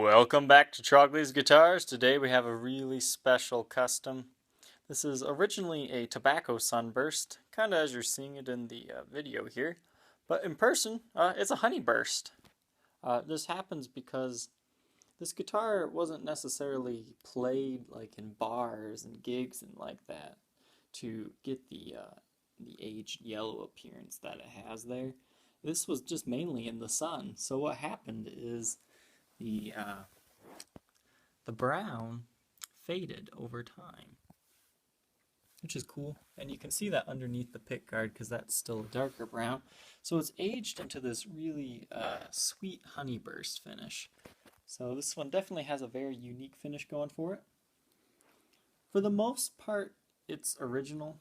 Welcome back to Trogly's Guitars. Today we have a really special custom. This is originally a tobacco sunburst, kind of as you're seeing it in the video here. But in person, it's a Honeyburst. This happens because this guitar wasn't necessarily played like in bars and gigs and like that to get the aged yellow appearance that it has there. This was just mainly in the sun. So what happened is the brown faded over time, which is cool, and you can see that underneath the pick guard because that's still a darker brown. So it's aged into this really sweet Honeyburst finish. So this one definitely has a very unique finish going for it. For the most part, it's original.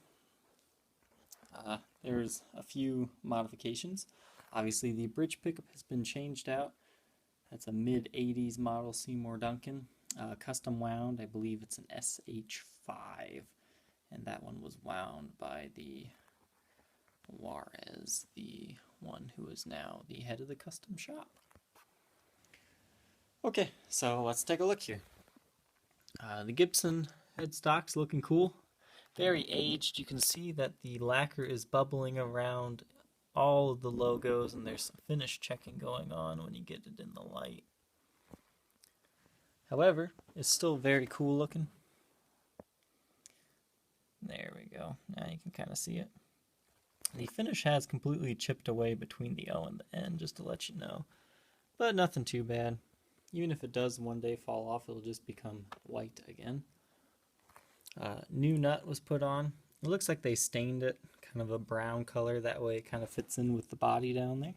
There's a few modifications. Obviously, the bridge pickup has been changed out. That's a mid-80s model Seymour Duncan. Custom wound, I believe it's an SH5. And that one was wound by the Juarez, the one who is now the head of the custom shop. Okay, so let's take a look here. The Gibson headstock's looking cool. Very aged. You can see that the lacquer is bubbling around all of the logos, and there's some finish checking going on when you get it in the light. However, it's still very cool looking. There we go. Now you can kind of see it. The finish has completely chipped away between the O and the N, just to let you know. But nothing too bad. Even if it does one day fall off, it'll just become white again. New nut was put on. It looks like they stained it kind of a brown color, that way it kind of fits in with the body down there.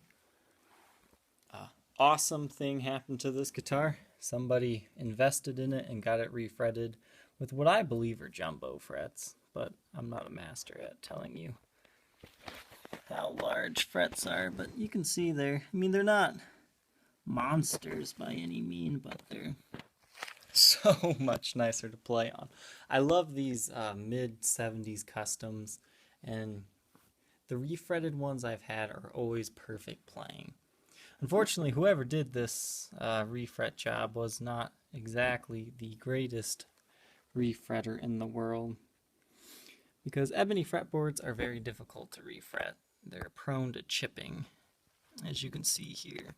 Awesome thing happened to this guitar. Somebody invested in it and got it refretted with what I believe are jumbo frets, but I'm not a master at telling you how large frets are, but you can see there. I mean, they're not monsters by any mean, but they're so much nicer to play on. I love these mid-70s customs, and the refretted ones I've had are always perfect playing. Unfortunately, whoever did this refret job was not exactly the greatest refretter in the world, because ebony fretboards are very difficult to refret. They're prone to chipping, as you can see here.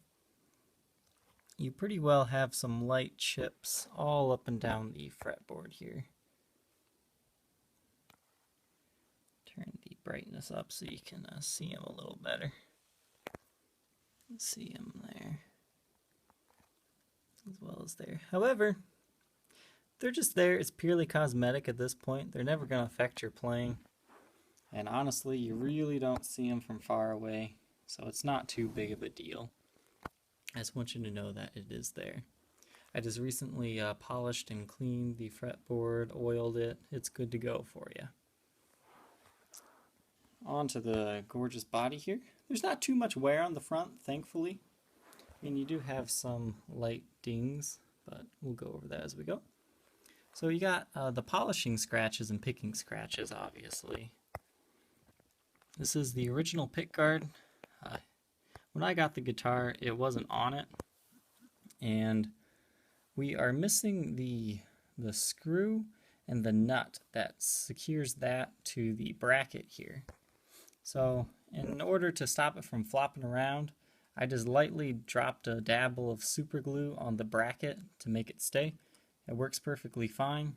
You pretty well have some light chips all up and down the fretboard here. Turn the brightness up so you can see them a little better. See them there, as well as there. However, they're just there. It's purely cosmetic at this point. They're never going to affect your playing. And honestly, you really don't see them from far away, so it's not too big of a deal. I just want you to know that it is there. I just recently polished and cleaned the fretboard, oiled it. It's good to go for you. On to the gorgeous body here. There's not too much wear on the front, thankfully. I mean, you do have some light dings, but we'll go over that as we go. So you got the polishing scratches and picking scratches, obviously. This is the original pick guard. When I got the guitar, it wasn't on it, and we are missing the screw and the nut that secures that to the bracket here. So in order to stop it from flopping around, I just lightly dropped a dabble of super glue on the bracket to make it stay. It works perfectly fine,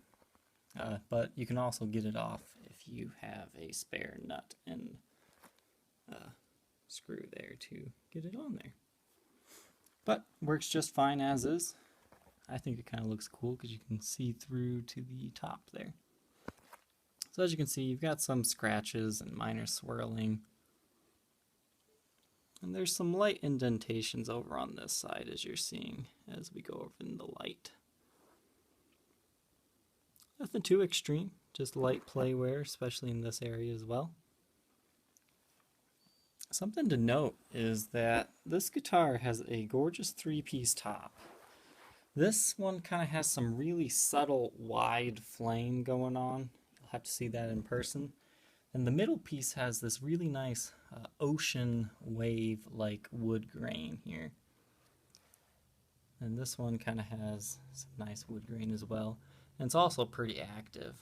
but you can also get it off if you have a spare nut and screw there to get it on there. But works just fine as is. I think it kind of looks cool because you can see through to the top there. So as you can see, you've got some scratches and minor swirling. And there's some light indentations over on this side, as you're seeing as we go over in the light. Nothing too extreme, just light play wear, especially in this area as well. Something to note is that this guitar has a gorgeous three-piece top. This one kind of has some really subtle wide flame going on. You'll have to see that in person. And the middle piece has this really nice ocean wave-like wood grain here. And this one kind of has some nice wood grain as well. And it's also pretty active.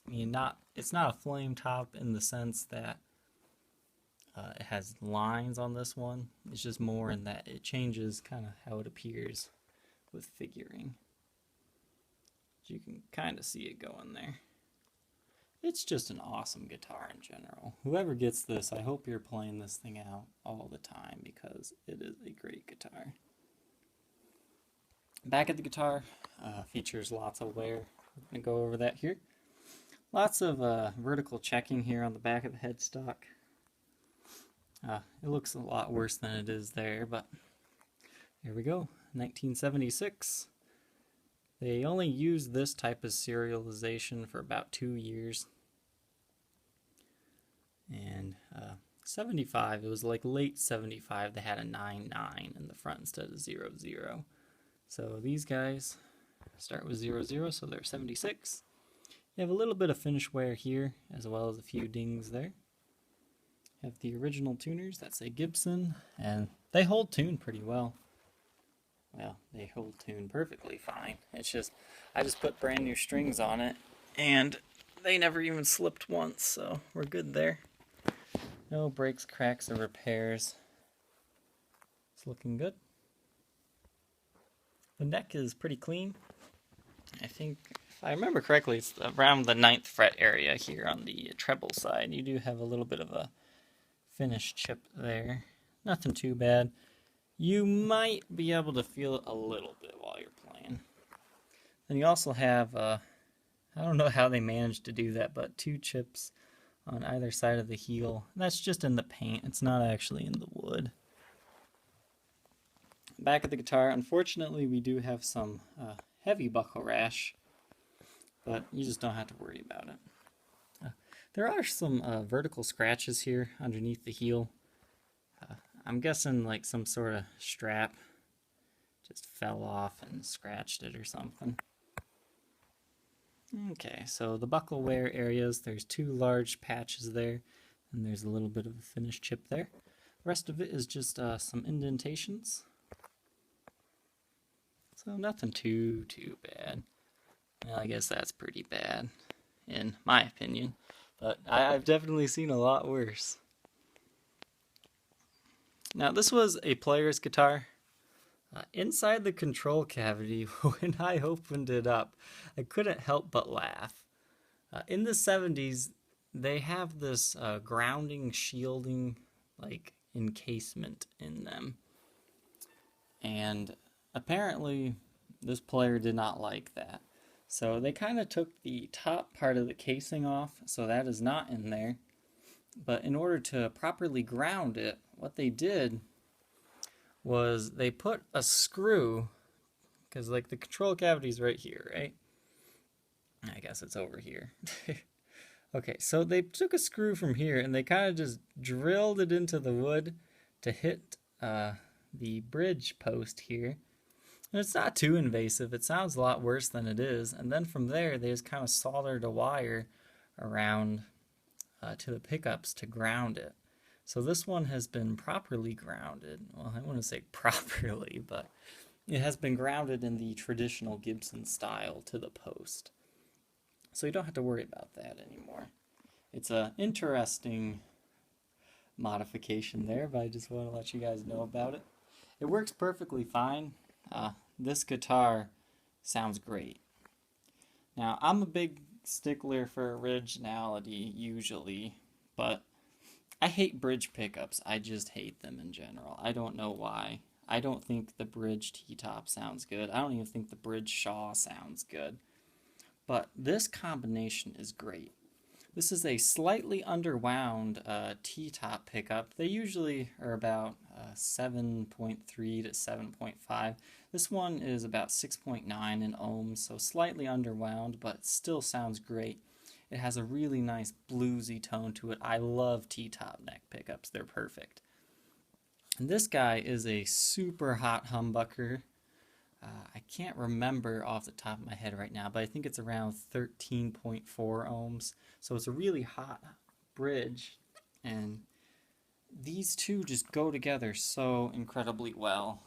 I mean, it's not a flame top in the sense that it has lines on this one. It's just more in that it changes kind of how it appears with figuring. You can kind of see it going there. It's just an awesome guitar in general. Whoever gets this, I hope you're playing this thing out all the time because it is a great guitar. Back of the guitar features lots of wear. We're going to go over that here. Lots of vertical checking here on the back of the headstock. It looks a lot worse than it is there, but here we go. 1976. They only used this type of serialization for about 2 years. And 75, it was like late 75, they had a 99 in the front instead of 00. So these guys start with 00, so they're 76. You have a little bit of finish wear here, as well as a few dings there. You have the original tuners, that's a Gibson, and they hold tune pretty well. Well, they hold tune perfectly fine. It's just, I just put brand new strings on it, and they never even slipped once, so we're good there. No breaks, cracks, or repairs. It's looking good. The neck is pretty clean. I think, if I remember correctly, it's around the 9th fret area here on the treble side. You do have a little bit of a finish chip there. Nothing too bad. You might be able to feel it a little bit while you're playing. Then you also have, I don't know how they managed to do that, but 2 chips on either side of the heel. That's just in the paint. It's not actually in the wood. Back of the guitar, unfortunately, we do have some heavy buckle rash, but you just don't have to worry about it. There are some vertical scratches here underneath the heel. I'm guessing like some sort of strap just fell off and scratched it or something. Okay, so the buckle wear areas, there's 2 large patches there, and there's a little bit of a finish chip there. The rest of it is just some indentations. So nothing too bad. Well, I guess that's pretty bad, in my opinion. But I've definitely seen a lot worse. Now, this was a player's guitar. Inside the control cavity, when I opened it up, I couldn't help but laugh. In the 70s, they have this grounding, shielding, like, encasement in them. And apparently, this player did not like that. So they kind of took the top part of the casing off, so that is not in there. But in order to properly ground it, what they did was they put a screw, because like the control cavity is right here, right? I guess it's over here. Okay, so they took a screw from here and they kind of just drilled it into the wood to hit the bridge post here. And it's not too invasive. It sounds a lot worse than it is. And then from there, they just kind of soldered a wire around to the pickups to ground it. So this one has been properly grounded. Well, I wouldn't say properly, but it has been grounded in the traditional Gibson style to the post. So you don't have to worry about that anymore. It's an interesting modification there, but I just want to let you guys know about it. It works perfectly fine. This guitar sounds great. Now, I'm a big stickler for originality usually, but I hate bridge pickups. I just hate them in general. I don't know why. I don't think the bridge T-top sounds good. I don't even think the bridge Shaw sounds good. But this combination is great. This is a slightly underwound T-top pickup. They usually are about 7.3 to 7.5. This one is about 6.9 in ohms, so slightly underwound, but still sounds great. It has a really nice bluesy tone to it. I love T-top neck pickups. They're perfect. And this guy is a super hot humbucker. I can't remember off the top of my head right now, but I think it's around 13.4 ohms. So it's a really hot bridge, and these two just go together so incredibly well.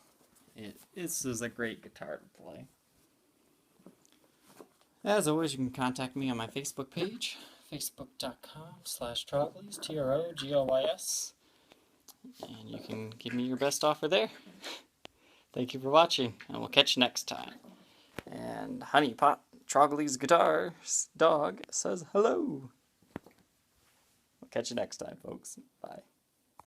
This is a great guitar to play. As always, you can contact me on my Facebook page, facebook.com/Troglys, Troglys, and you can give me your best offer there. Thank you for watching, and we'll catch you next time. And Honeypot, Trogly's guitar's dog, says hello. We'll catch you next time, folks. Bye.